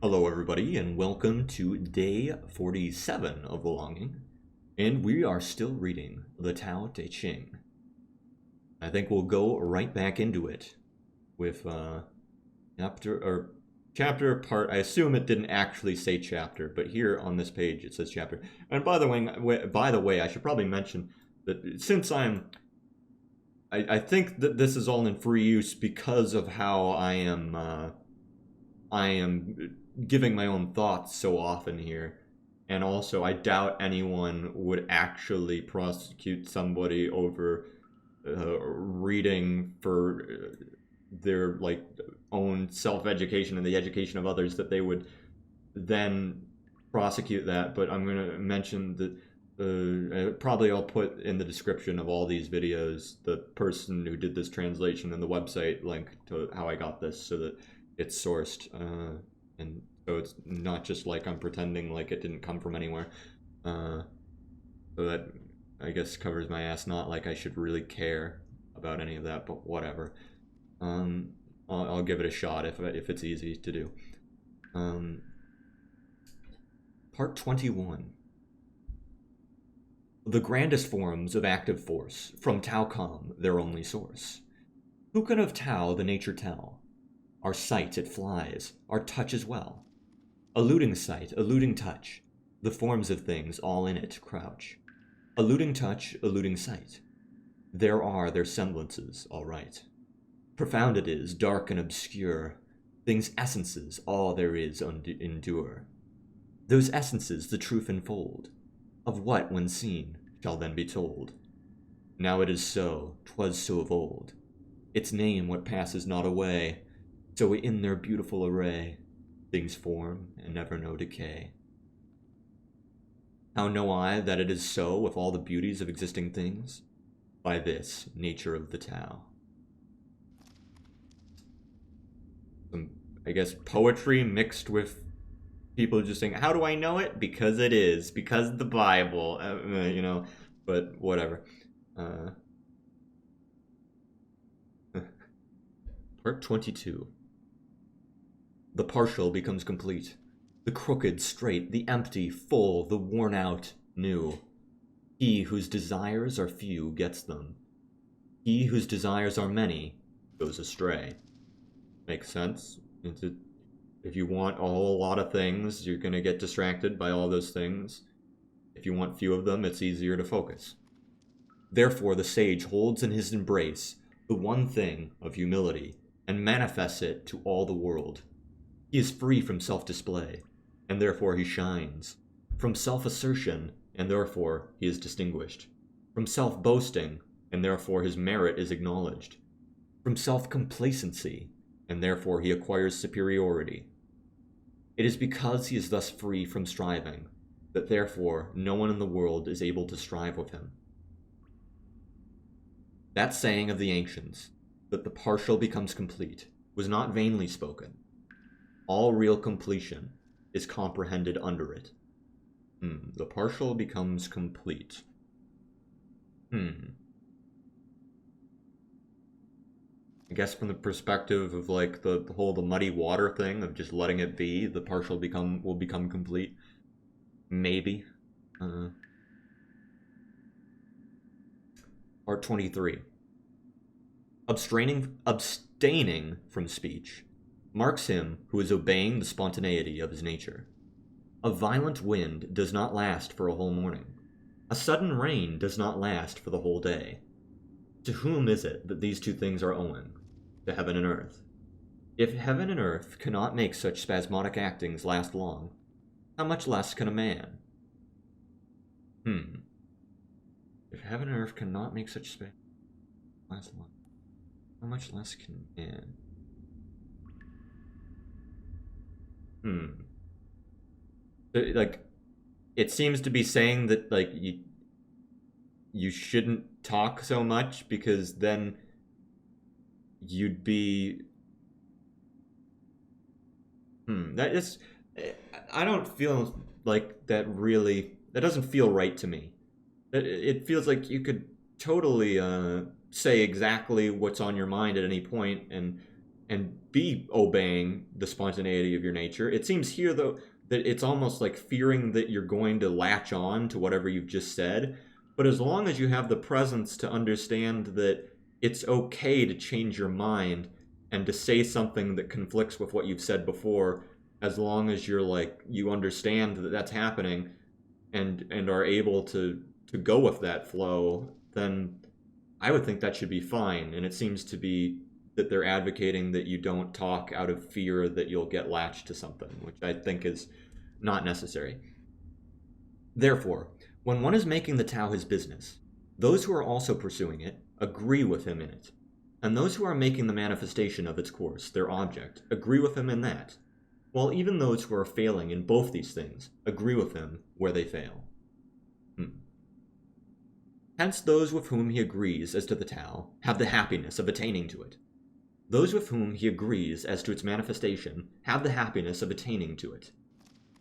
Hello, everybody, and welcome to day 47 of Belonging. And we are still reading the Tao-te Ching. I think we'll go right back into it with chapter part. I assume it didn't actually say chapter, but here on this page it says chapter. And by the way, I should probably mention that since I think that this is all in free use because of how I am giving my own thoughts so often here. And also, I doubt anyone would actually prosecute somebody over reading for their own self-education and the education of others, that they would then prosecute that. But I'm going to mention that probably I'll put in the description of all these videos the person who did this translation and the website link to how I got this, so that it's sourced, and so it's not just like I'm pretending like it didn't come from anywhere. So that, I guess, covers my ass. Not like I should really care about any of that, but whatever. I'll give it a shot if it's easy to do. Part 21. The grandest forms of active force, from Tao come, their only source. Who can of Tao the nature tell? Our sight it flies, our touch as well. Eluding sight, eluding touch, the forms of things all in it crouch. Eluding touch, eluding sight, there are their semblances, all right. Profound it is, dark and obscure, things' essences all there is endure. Those essences the truth enfold, of what when seen shall then be told. Now it is so, 'twas so of old, its name what passes not away, so in their beautiful array, things form and never know decay. How know I that it is so with all the beauties of existing things? By this nature of the Tao. Some, I guess, poetry mixed with people just saying, how do I know it? Because it is, because the Bible, but whatever. Part 22. The partial becomes complete. The crooked, straight, the empty, full, the worn out, new. He whose desires are few gets them. He whose desires are many goes astray. Makes sense? If you want a whole lot of things, you're going to get distracted by all those things. If you want few of them, it's easier to focus. Therefore, the sage holds in his embrace the one thing of humility and manifests it to all the world. He is free from self-display, and therefore he shines. From self-assertion, and therefore he is distinguished. From self-boasting, and therefore his merit is acknowledged. From self-complacency, and therefore he acquires superiority. It is because he is thus free from striving, that therefore no one in the world is able to strive with him. That saying of the ancients, that the partial becomes complete, was not vainly spoken. All real completion is comprehended under it. The partial becomes complete. I guess from the perspective of like the whole muddy water thing of just letting it be, the partial will become complete. Maybe. Part 23. Abstaining from speech marks him who is obeying the spontaneity of his nature. A violent wind does not last for a whole morning. A sudden rain does not last for the whole day. To whom is it that these two things are owing? To heaven and earth. If heaven and earth cannot make such spasmodic actings last long, how much less can a man? If heaven and earth cannot make such last long, how much less can a man? Like, it seems to be saying that, like, you shouldn't talk so much because then you'd be... That is... I don't feel like that really... That doesn't feel right to me. It feels like you could totally say exactly what's on your mind at any point and and be obeying the spontaneity of your nature. It seems here, though, that it's almost like fearing that you're going to latch on to whatever you've just said. But as long as you have the presence to understand that it's okay to change your mind and to say something that conflicts with what you've said before, as long as you're like, you understand that that's happening and are able to go with that flow, then I would think that should be fine. And it seems to be that they're advocating that you don't talk out of fear that you'll get latched to something, which I think is not necessary. Therefore, when one is making the Tao his business, those who are also pursuing it agree with him in it, and those who are making the manifestation of its course their object agree with him in that, while even those who are failing in both these things agree with him where they fail. Hence those with whom he agrees as to the Tao have the happiness of attaining to it. Those with whom he agrees as to its manifestation have the happiness of attaining to it.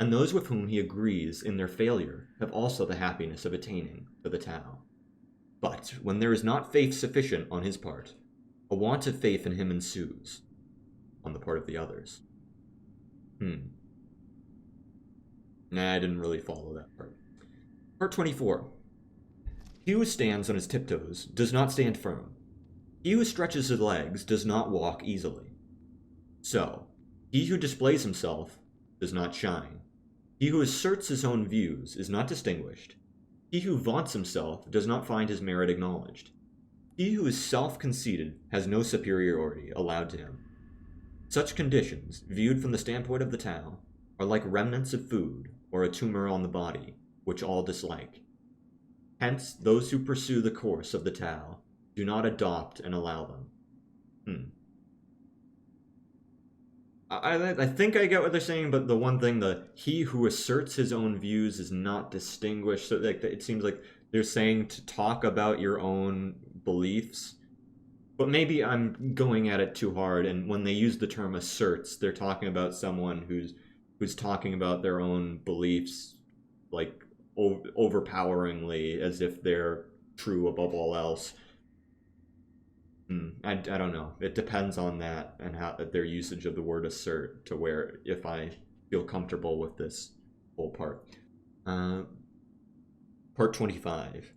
And those with whom he agrees in their failure have also the happiness of attaining to the Tao. But when there is not faith sufficient on his part, a want of faith in him ensues on the part of the others. Nah, I didn't really follow that part. Part 24. He who stands on his tiptoes does not stand firm. He who stretches his legs does not walk easily. So, he who displays himself does not shine. He who asserts his own views is not distinguished. He who vaunts himself does not find his merit acknowledged. He who is self-conceited has no superiority allowed to him. Such conditions, viewed from the standpoint of the Tao, are like remnants of food or a tumor on the body, which all dislike. Hence, those who pursue the course of the Tao do not adopt and allow them. I think I get what they're saying, but the one thing, he who asserts his own views is not distinguished. So like, it seems like they're saying to talk about your own beliefs. But maybe I'm going at it too hard, and when they use the term asserts, they're talking about someone who's talking about their own beliefs, like overpoweringly, as if they're true above all else. I don't know. It depends on that and how their usage of the word assert, to where if I feel comfortable with this whole part. Part 25.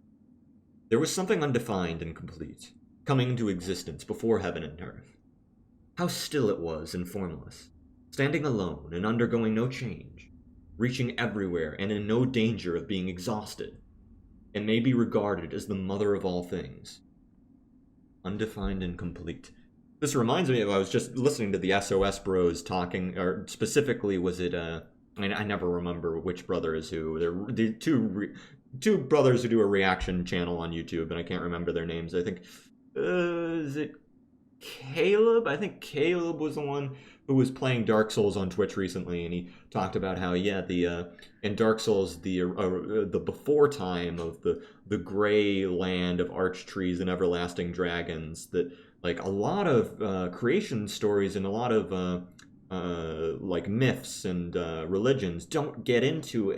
There was something undefined and complete, coming into existence before heaven and earth. How still it was and formless, standing alone and undergoing no change, reaching everywhere and in no danger of being exhausted, and may be regarded as the mother of all things. Undefined and complete. This reminds me of, I was just listening to the SOS Bros talking, or specifically was it, I never remember which brother is who. They're the two brothers who do a reaction channel on YouTube, and I can't remember their names. I think, is it Caleb? I think Caleb was the one who was playing Dark Souls on Twitch recently, and he talked about how, in Dark Souls, the before time of the gray land of arch trees and everlasting dragons, that like a lot of creation stories and a lot of like myths and religions don't get into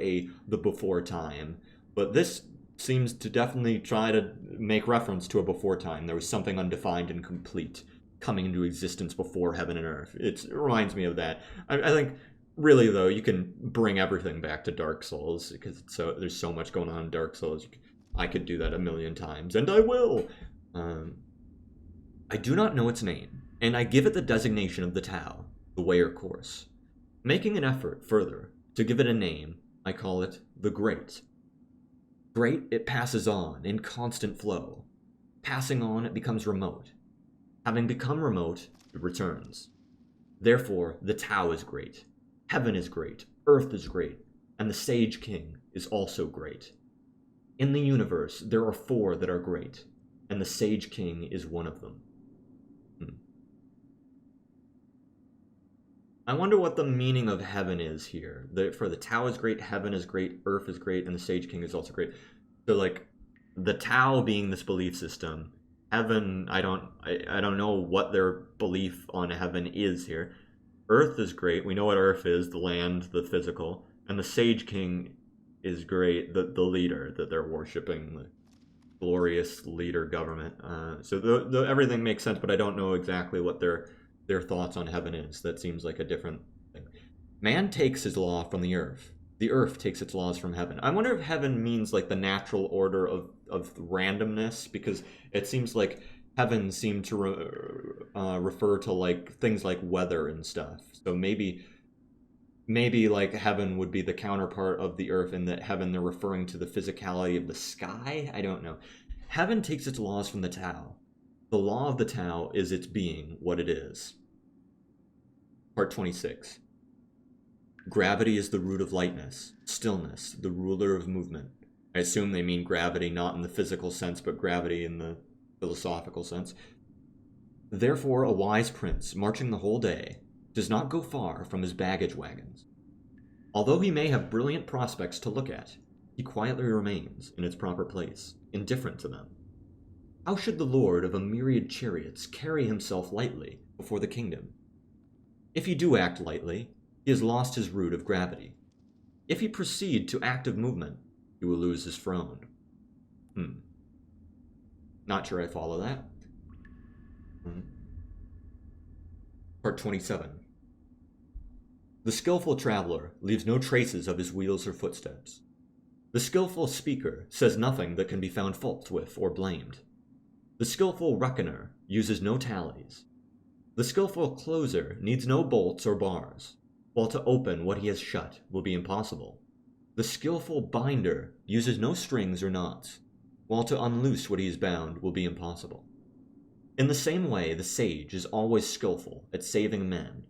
the before time, but this seems to definitely try to make reference to a before time. There was something undefined and complete coming into existence before heaven and earth. It reminds me of that. I think, really though, you can bring everything back to Dark Souls, because there's so much going on in Dark Souls. I could do that a million times, and I will. I do not know its name, and I give it the designation of the Tao, the way or course. Making an effort further to give it a name, I call it the Great. Great, it passes on in constant flow. Passing on, it becomes remote. Having become remote, it returns. Therefore, the Tao is great. Heaven is great. Earth is great. And the Sage King is also great. In the universe, there are 4 that are great, and the Sage King is one of them. I wonder what the meaning of heaven is here. For the Tao is great, heaven is great, earth is great, and the Sage King is also great. So, like, the Tao being this belief system, heaven, I don't know what their belief on heaven is here. Earth is great. We know what Earth is, the land, the physical. And the Sage King is great, the leader that they're worshipping, the glorious leader government. So everything makes sense, but I don't know exactly what their their thoughts on heaven is. That seems like a different thing. Man takes his law from the earth. The earth takes its laws from heaven. I wonder if heaven means like the natural order of randomness, because it seems like heaven seemed to refer to like things like weather and stuff. So maybe like heaven would be the counterpart of the earth, and that heaven they're referring to the physicality of the sky. I don't know. Heaven takes its laws from the Tao. The law of the Tao is its being, what it is. Part 26. Gravity is the root of lightness, stillness, the ruler of movement. I assume they mean gravity not in the physical sense, but gravity in the philosophical sense. Therefore, a wise prince, marching the whole day, does not go far from his baggage wagons. Although he may have brilliant prospects to look at, he quietly remains in its proper place, indifferent to them. How should the lord of a myriad chariots carry himself lightly before the kingdom? If he do act lightly, he has lost his root of gravity. If he proceed to active movement, he will lose his throne. Not sure I follow that. Part 27. The skillful traveler leaves no traces of his wheels or footsteps. The skillful speaker says nothing that can be found fault with or blamed. The skillful reckoner uses no tallies. The skillful closer needs no bolts or bars, while to open what he has shut will be impossible. The skillful binder uses no strings or knots, while to unloose what he is bound will be impossible. In the same way, the sage is always skillful at saving men,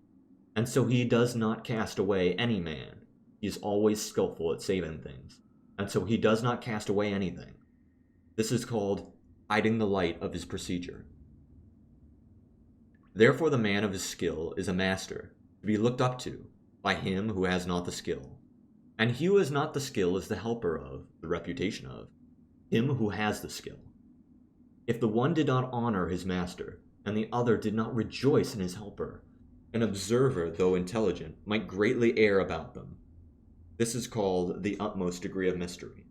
and so he does not cast away any man. He is always skillful at saving things, and so he does not cast away anything. This is called hiding the light of his procedure. Therefore the man of his skill is a master, to be looked up to by him who has not the skill. And he who has not the skill is the helper of, the reputation of, him who has the skill. If the one did not honor his master, and the other did not rejoice in his helper, an observer, though intelligent, might greatly err about them. This is called the utmost degree of mystery.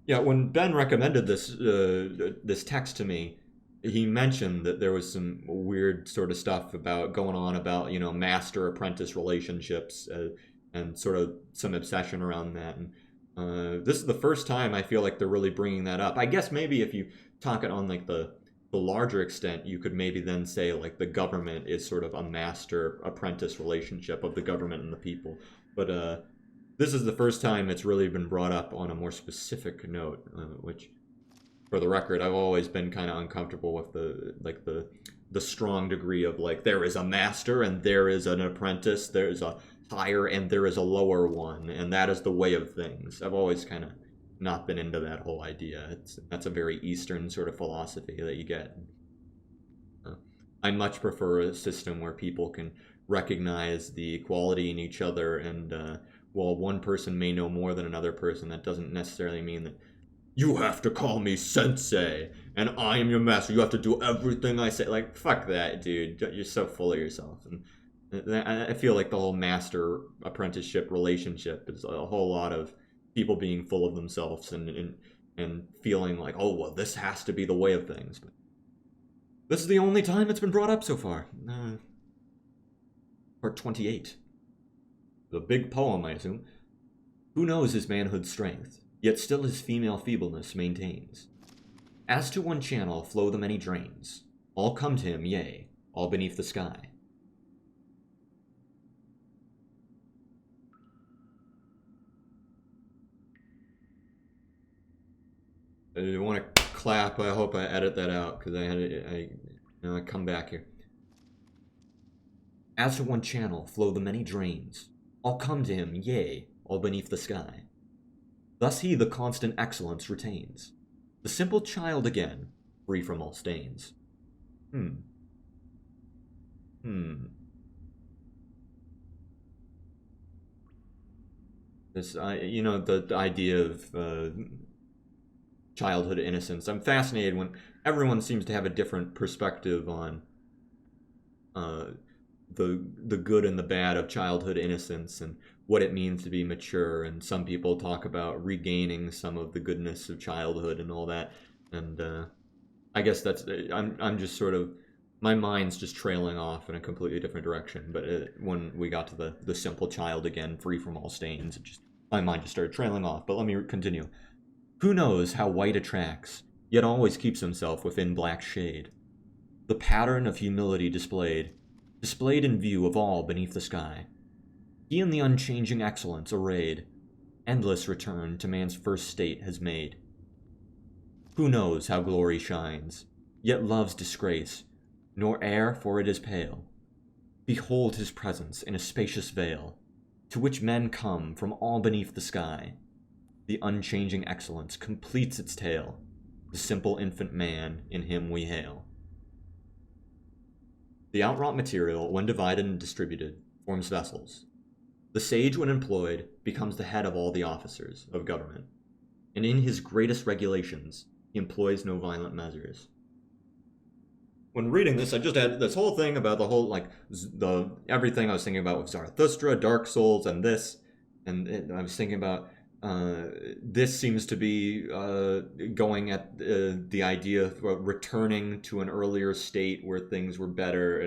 Yeah, when Ben recommended this text to me, he mentioned that there was some weird sort of stuff going on about master-apprentice relationships and sort of some obsession around that. And this is the first time I feel like they're really bringing that up. I guess maybe if you talk it on like the larger extent, you could maybe then say like the government is sort of a master-apprentice relationship of the government and the people. But this is the first time it's really been brought up on a more specific note, which, for the record, I've always been kind of uncomfortable with the strong degree of like there is a master and there is an apprentice, there is a higher and there is a lower one, and that is the way of things. I've always kind of not been into that whole idea. That's a very Eastern sort of philosophy that you get. I much prefer a system where people can recognize the equality in each other, and while one person may know more than another person, that doesn't necessarily mean that you have to call me sensei and I am your master. You have to do everything I say. Like, fuck that, dude. You're so full of yourself. And I feel like the whole master apprenticeship relationship is a whole lot of people being full of themselves and feeling like, oh, well, this has to be the way of things. But this is the only time it's been brought up so far. Part 28. The big poem, I assume. Who knows his manhood's strength, yet still his female feebleness maintains. As to one channel flow the many drains, all come to him, yea, all beneath the sky. I want to clap. I hope I edit that out because I come back here. As to one channel flow the many drains, all come to him, yea, all beneath the sky. Thus he the constant excellence retains, the simple child again, free from all stains. This, the idea of childhood innocence. I'm fascinated when everyone seems to have a different perspective on the good and the bad of childhood innocence and what it means to be mature. And some people talk about regaining some of the goodness of childhood and all that. And I guess I'm just sort of my mind's just trailing off in a completely different direction. But when we got to the simple child again, free from all stains, my mind just started trailing off. But let me continue. Who knows how white attracts, yet always keeps himself within black shade. The pattern of humility displayed in view of all beneath the sky. He in the unchanging excellence arrayed, endless return to man's first state has made. Who knows how glory shines, yet loves disgrace, nor air for it is pale. Behold his presence in a spacious vale, to which men come from all beneath the sky. The unchanging excellence completes its tale, the simple infant man in him we hail. The outwrought material, when divided and distributed, forms vessels. The sage, when employed, becomes the head of all the officers of government, and in his greatest regulations, he employs no violent measures. When reading this, I just had this whole thing about the whole, everything I was thinking about with Zarathustra, Dark Souls, and this, and I was thinking about, this seems to be going at the idea of returning to an earlier state where things were better,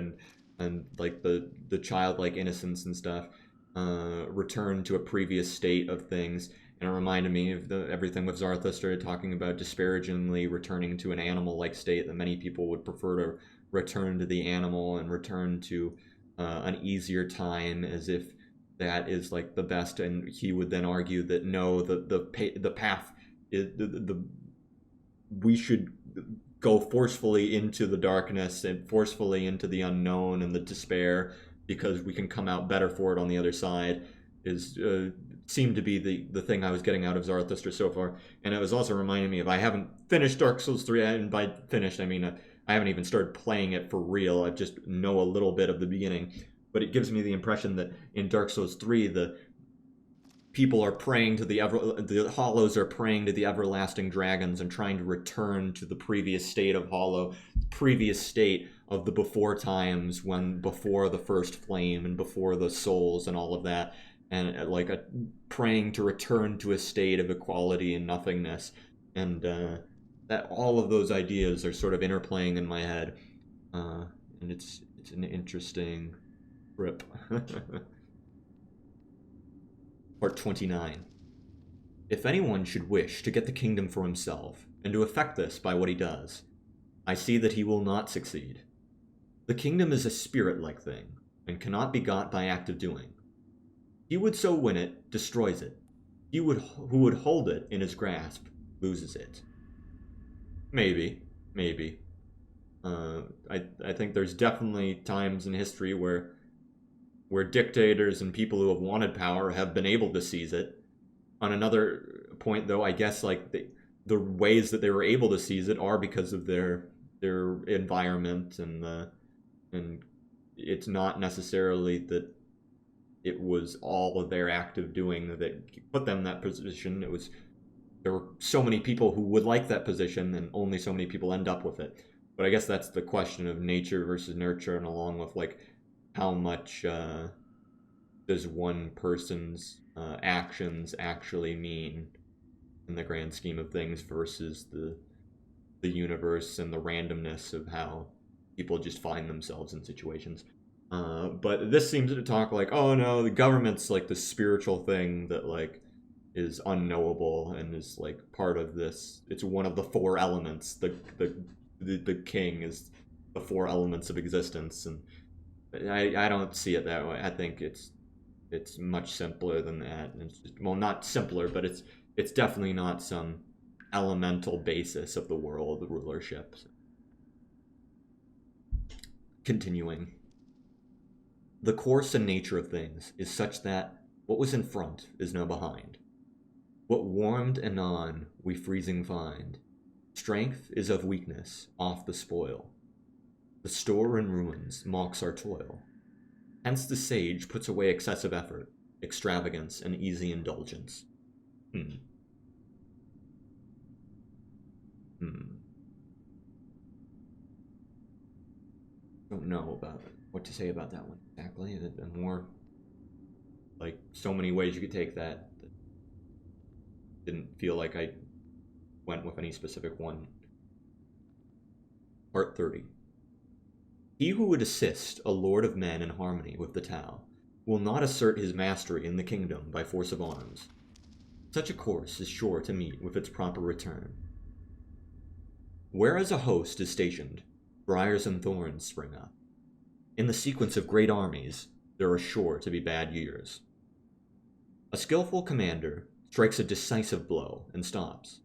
and like the childlike innocence and stuff, return to a previous state of things. And it reminded me of everything with Zarathustra talking about disparagingly returning to an animal-like state, that many people would prefer to return to the animal and return to an easier time, as if that is like the best. And he would then argue that no, the path is we should go forcefully into the darkness and forcefully into the unknown and the despair, because we can come out better for it on the other side, is seemed to be the thing I was getting out of Zarathustra so far. And it was also reminding me of, I haven't finished Dark Souls 3, and by finished I mean I haven't even started playing it for real. I just know a little bit of the beginning, but it gives me the impression that in Dark Souls 3 the people are praying to the Hollows are praying to the everlasting dragons and trying to return to the previous state of Hollow, previous state of the before times, when before the first flame and before the souls and all of that, and like praying to return to a state of equality and nothingness, and that all of those ideas are sort of interplaying in my head, and it's an interesting trip. Part 29. If anyone should wish to get the kingdom for himself, and to effect this by what he does, I see that he will not succeed. The kingdom is a spirit-like thing, and cannot be got by active doing. He would so win it, destroys it. He who would hold it in his grasp, loses it. Maybe. I think there's definitely times in history where dictators and people who have wanted power have been able to seize it. On another point, though, I guess like the ways that they were able to seize it are because of their environment, and it's not necessarily that it was all of their active doing that put them in that position. There were so many people who would like that position, and only so many people end up with it. But I guess that's the question of nature versus nurture, and along with like how much does one person's actions actually mean in the grand scheme of things, versus the universe and the randomness of how people just find themselves in situations. But this seems to talk like, oh no, the government's like the spiritual thing that like is unknowable and is like part of this. It's one of the four elements. The king is the four elements of existence, and I don't see it that way. I think it's much simpler than that. And it's just, well, not simpler, but it's definitely not some elemental basis of the world, the rulership. Continuing. The course and nature of things is such that what was in front is now behind. What warmed anon we freezing find. Strength is of weakness, off the spoil. The store in ruins mocks our toil. Hence the sage puts away excessive effort, extravagance, and easy indulgence. Don't know about what to say about that one exactly. And more like so many ways you could take that. Didn't feel like I went with any specific one. Part 30. He who would assist a lord of men in harmony with the Tao will not assert his mastery in the kingdom by force of arms. Such a course is sure to meet with its proper return. Whereas a host is stationed, briars and thorns spring up. In the sequence of great armies, there are sure to be bad years. A skillful commander strikes a decisive blow and stops.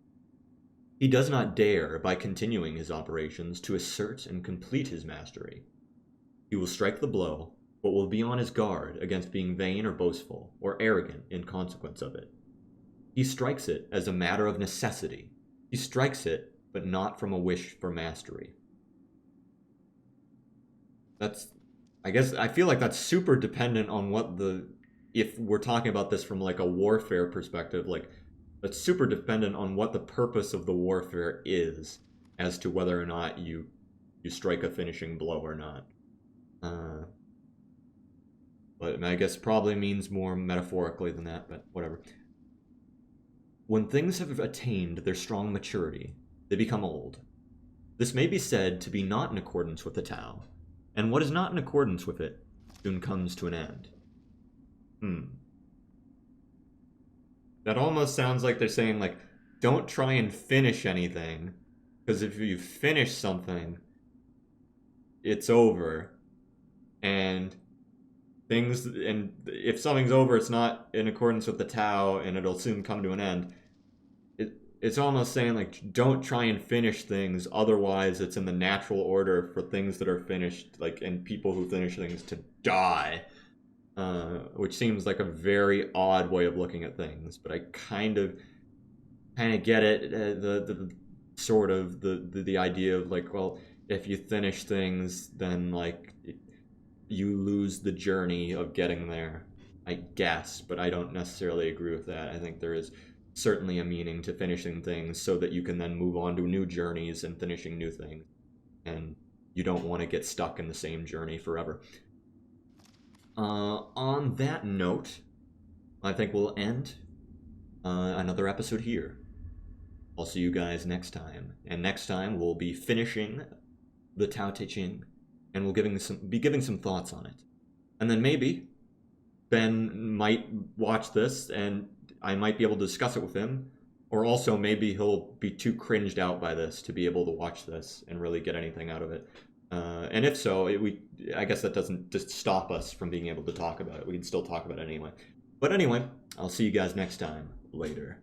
He does not dare, by continuing his operations, to assert and complete his mastery. He will strike the blow, but will be on his guard against being vain or boastful, or arrogant in consequence of it. He strikes it as a matter of necessity. He strikes it, but not from a wish for mastery. I feel like that's super dependent on if we're talking about this from like a warfare perspective, like that's super dependent on what the purpose of the warfare is as to whether or not you strike a finishing blow or not. But I guess probably means more metaphorically than that, but whatever. When things have attained their strong maturity, they become old. This may be said to be not in accordance with the Tao, and what is not in accordance with it soon comes to an end. That almost sounds like they're saying, like, don't try and finish anything, because if you finish something, it's over. And if something's over, it's not in accordance with the Tao, and it'll soon come to an end. It's almost saying, like, don't try and finish things, otherwise it's in the natural order for things that are finished, like, and people who finish things to die. Which seems like a very odd way of looking at things, but I kind of get it. The idea of, like, well, if you finish things, then like you lose the journey of getting there, I guess. But I don't necessarily agree with that. I think there is certainly a meaning to finishing things so that you can then move on to new journeys and finishing new things, and you don't want to get stuck in the same journey forever. On that note, I think we'll end another episode here. I'll see you guys next time. And next time we'll be finishing the Tao-te Ching, and we'll be giving some thoughts on it. And then maybe Ben might watch this, and I might be able to discuss it with him. Or also maybe he'll be too cringed out by this to be able to watch this and really get anything out of it. And if so, I guess that doesn't just stop us from being able to talk about it. We can still talk about it anyway. But anyway, I'll see you guys next time. Later.